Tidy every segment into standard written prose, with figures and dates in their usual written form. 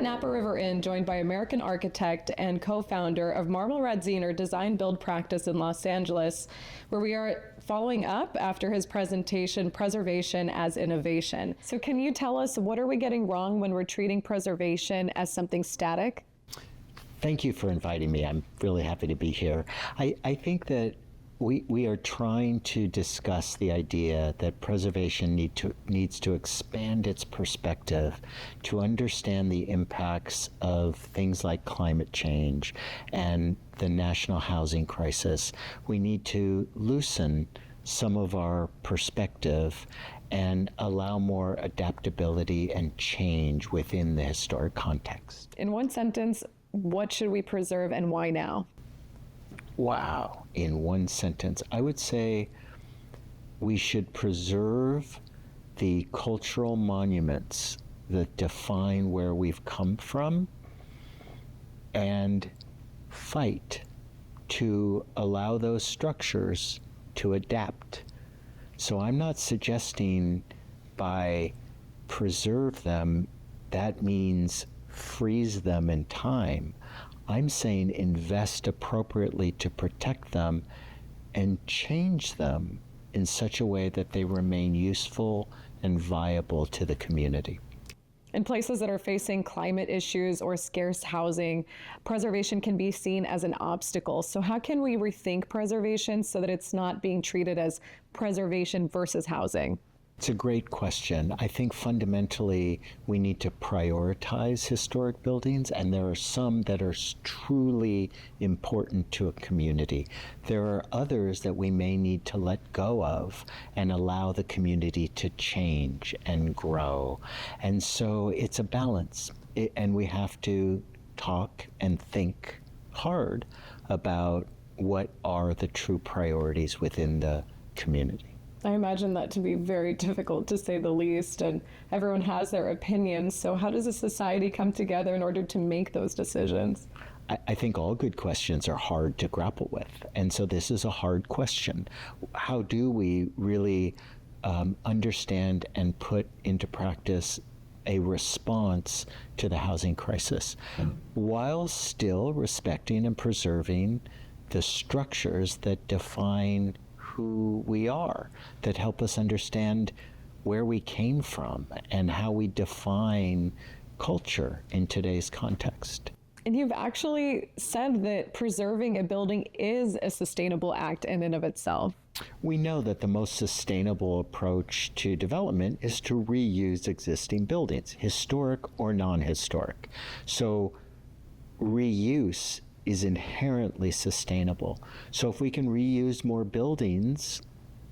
at Napa River Inn, joined by American architect and co-founder of Marmol Radziner design build practice in Los Angeles, where we are following up after his presentation, Preservation as Innovation. So can you tell us, what are we getting wrong when we're treating preservation as something static? Thank you for inviting me. I'm really happy to be here. I think that we are trying to discuss the idea that preservation needs to expand its perspective to understand the impacts of things like climate change and the national housing crisis. We need to loosen some of our perspective and allow more adaptability and change within the historic context. In one sentence, what should we preserve and why now? Wow. In one sentence, I would say we should preserve the cultural monuments that define where we've come from and fight to allow those structures to adapt. So I'm not suggesting by preserve them, that means freeze them in time. I'm saying invest appropriately to protect them and change them in such a way that they remain useful and viable to the community. In places that are facing climate issues or scarce housing, preservation can be seen as an obstacle. So how can we rethink preservation so that it's not being treated as preservation versus housing? It's a great question. I think fundamentally we need to prioritize historic buildings, and there are some that are truly important to a community. There are others that we may need to let go of and allow the community to change and grow. And so it's a balance, and we have to talk and think hard about what are the true priorities within the community. I imagine that to be very difficult, to say the least, and everyone has their opinions. So how does a society come together in order to make those decisions? I think all good questions are hard to grapple with. And so this is a hard question. How do we really understand and put into practice a response to the housing crisis while still respecting and preserving the structures that define who we are, that help us understand where we came from and how we define culture in today's context. And you've actually said that preserving a building is a sustainable act in and of itself. We know that the most sustainable approach to development is to reuse existing buildings, historic or non-historic. So reuse is inherently sustainable. So if we can reuse more buildings,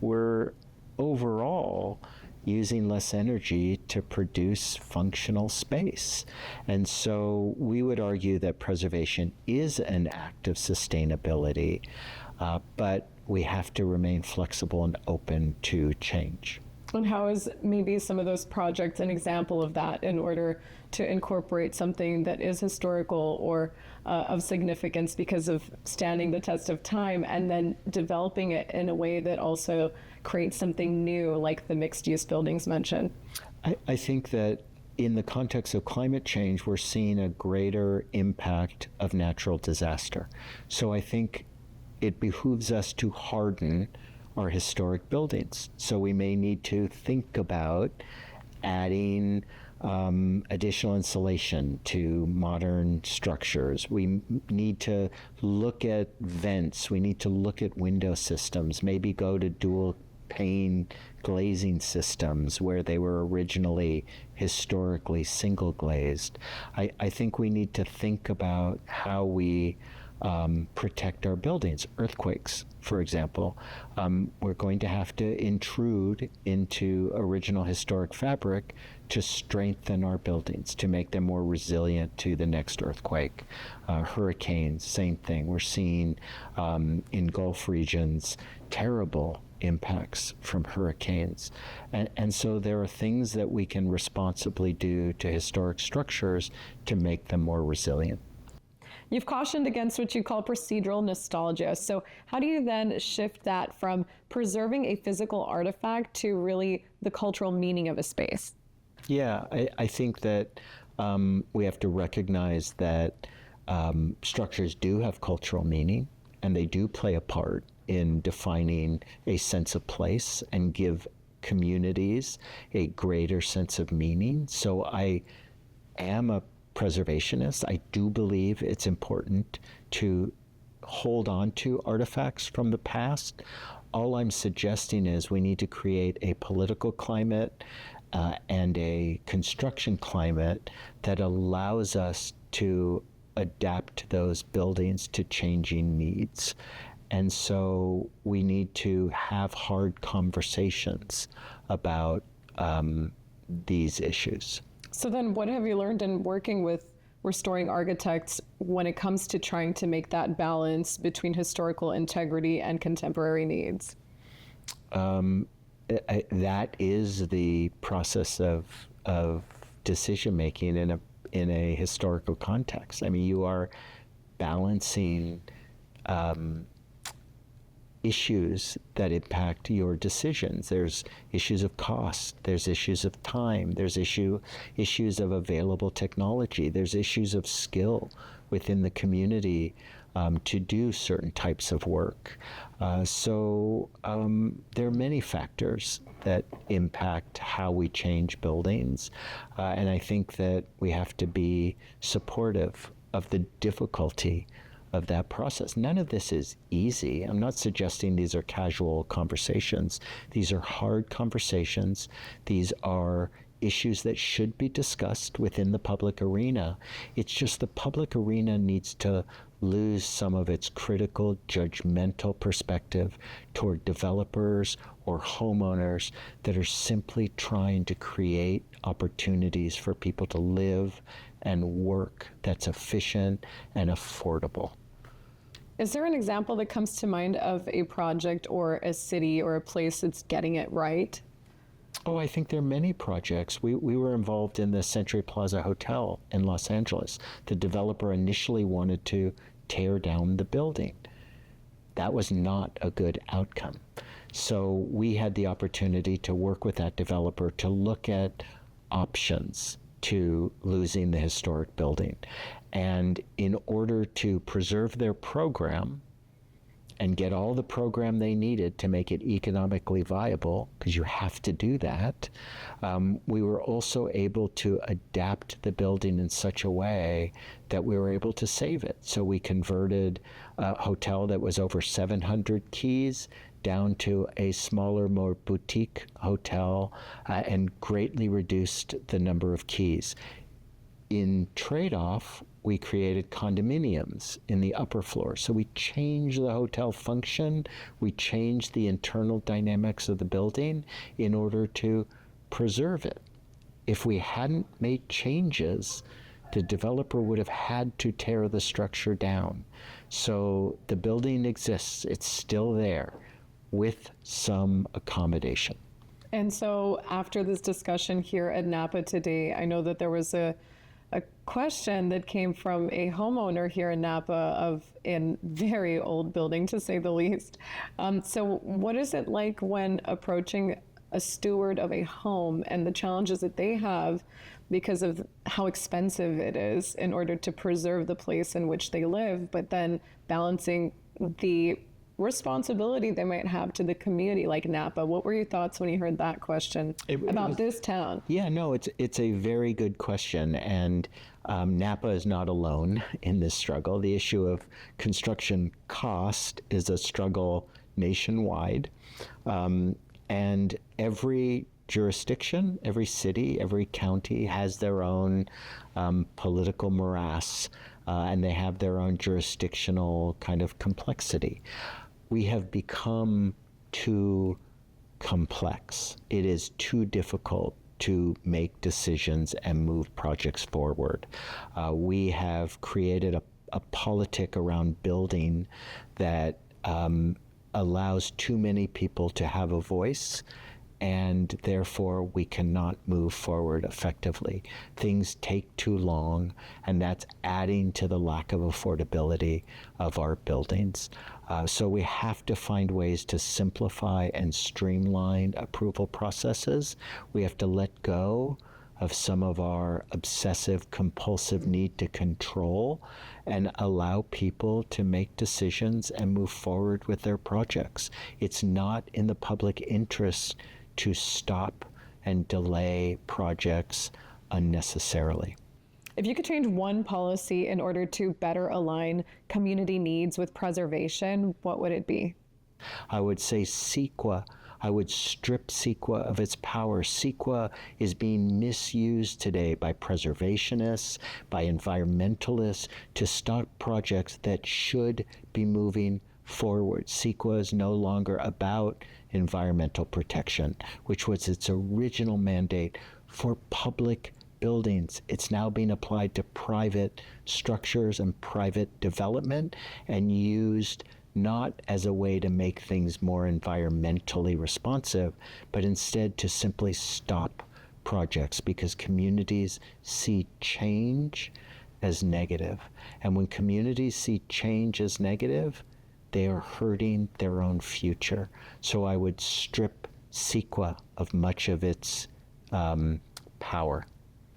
we're overall using less energy to produce functional space. And so we would argue that preservation is an act of sustainability, but we have to remain flexible and open to change. And how is maybe some of those projects an example of that, in order to incorporate something that is historical or of significance because of standing the test of time, and then developing it in a way that also creates something new, like the mixed-use buildings mentioned? I think that in the context of climate change, we're seeing a greater impact of natural disaster. So I think it behooves us to harden our historic buildings. So we may need to think about adding additional insulation to modern structures. We need to look at vents. We need to look at window systems, maybe go to dual pane glazing systems where they were originally historically single glazed. I think we need to think about how we protect our buildings. Earthquakes, for example, we're going to have to intrude into original historic fabric to strengthen our buildings, to make them more resilient to the next earthquake. Hurricanes, same thing. We're seeing in Gulf regions terrible impacts from hurricanes. And so there are things that we can responsibly do to historic structures to make them more resilient. You've cautioned against what you call procedural nostalgia. So how do you then shift that from preserving a physical artifact to really the cultural meaning of a space? Yeah, I think that We have to recognize that structures do have cultural meaning, and they do play a part in defining a sense of place and give communities a greater sense of meaning. So I am a preservationist. I do believe it's important to hold on to artifacts from the past. All I'm suggesting is we need to create a political climate and a construction climate that allows us to adapt those buildings to changing needs. And so we need to have hard conversations about these issues. So then what have you learned in working with restoring architects when it comes to trying to make that balance between historical integrity and contemporary needs? That is the process of decision making in a historical context. I mean, you are balancing issues that impact your decisions. There's issues of cost, there's issues of time, there's issues of available technology, there's issues of skill within the community to do certain types of work. So there are many factors that impact how we change buildings. And I think that we have to be supportive of the difficulty of that process. None of this is easy. I'm not suggesting these are casual conversations. These are hard conversations. These are issues that should be discussed within the public arena. It's just the public arena needs to lose some of its critical, judgmental perspective toward developers or homeowners that are simply trying to create opportunities for people to live and work that's efficient and affordable. Is there an example that comes to mind of a project or a city or a place that's getting it right? Oh, I think there are many projects. We were involved in the Century Plaza Hotel in Los Angeles. The developer initially wanted to tear down the building. That was not a good outcome. So we had the opportunity to work with that developer to look at options to losing the historic building. And in order to preserve their program and get all the program they needed to make it economically viable, because you have to do that, we were also able to adapt the building in such a way that we were able to save it. So we converted a hotel that was over 700 keys down to a smaller, more boutique hotel and greatly reduced the number of keys. In trade-off, we created condominiums in the upper floor. So we changed the hotel function, we changed the internal dynamics of the building in order to preserve it. If we hadn't made changes, the developer would have had to tear the structure down. So the building exists, it's still there with some accommodation. And so after this discussion here at Napa today, I know that there was a question that came from a homeowner here in Napa of a very old building, to say the least. So what is it like when approaching a steward of a home and the challenges that they have because of how expensive it is in order to preserve the place in which they live, but then balancing the responsibility they might have to the community like Napa? What were your thoughts when you heard that question about this town? Yeah, no, it's a very good question, and Napa is not alone in this struggle. The issue of construction cost is a struggle nationwide, and every jurisdiction, every city, every county has their own political morass, and they have their own jurisdictional kind of complexity. We have become too complex. It is too difficult to make decisions and move projects forward. We have created a politic around building that allows too many people to have a voice, and therefore we cannot move forward effectively. Things take too long, and that's adding to the lack of affordability of our buildings. So we have to find ways to simplify and streamline approval processes. We have to let go of some of our obsessive compulsive need to control and allow people to make decisions and move forward with their projects. It's not in the public interest to stop and delay projects unnecessarily. If you could change one policy in order to better align community needs with preservation, what would it be? I would say CEQA. I would strip CEQA of its power. CEQA is being misused today by preservationists, by environmentalists to stop projects that should be moving forward. CEQA is no longer about environmental protection, which was its original mandate for public buildings. It's now being applied to private structures and private development and used not as a way to make things more environmentally responsive, but instead to simply stop projects because communities see change as negative. And when communities see change as negative, they are hurting their own future. So I would strip CEQA of much of its power.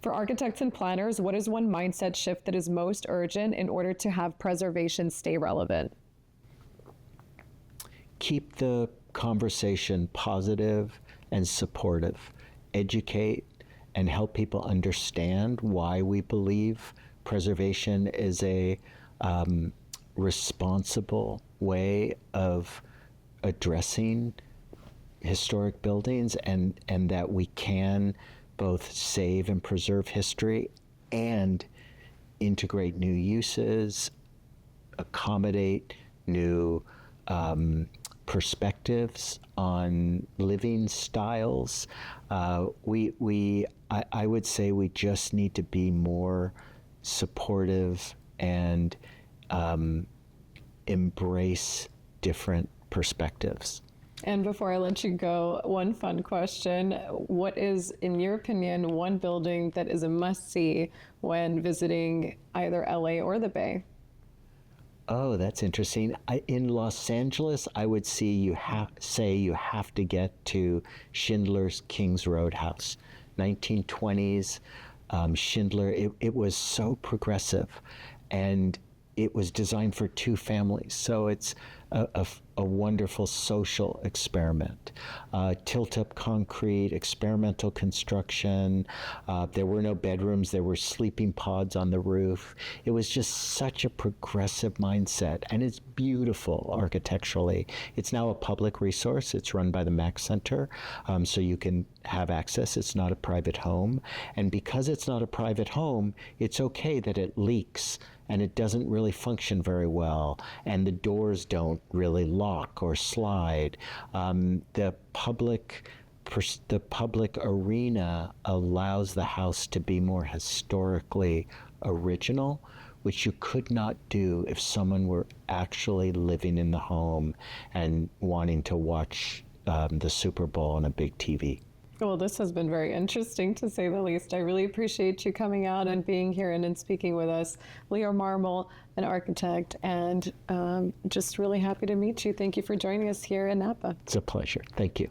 For architects and planners, what is one mindset shift that is most urgent in order to have preservation stay relevant? Keep the conversation positive and supportive. Educate and help people understand why we believe preservation is a responsible way of addressing historic buildings and that we can both save and preserve history and integrate new uses, accommodate new perspectives on living styles. I would say we just need to be more supportive and embrace different perspectives. And before I let you go, one fun question. What is, in your opinion, one building that is a must-see when visiting either LA or the Bay? Oh, that's interesting. In Los Angeles, I would say you have to get to Schindler's King's Roadhouse. 1920s, Schindler, it was so progressive, and it was designed for two families. So it's a wonderful social experiment. Tilt-up concrete, experimental construction. There were no bedrooms. There were sleeping pods on the roof. It was just such a progressive mindset, and it's beautiful architecturally. It's now a public resource. It's run by the Mack Center, so you can have access. It's not a private home. And because it's not a private home, it's okay that it leaks and it doesn't really function very well, and the doors don't really lock or slide. The public arena allows the house to be more historically original, which you could not do if someone were actually living in the home and wanting to watch the Super Bowl on a big TV. Well, this has been very interesting, to say the least. I really appreciate you coming out and being here and speaking with us. Leo Marmol, an architect, and just really happy to meet you. Thank you for joining us here in Napa. It's a pleasure. Thank you.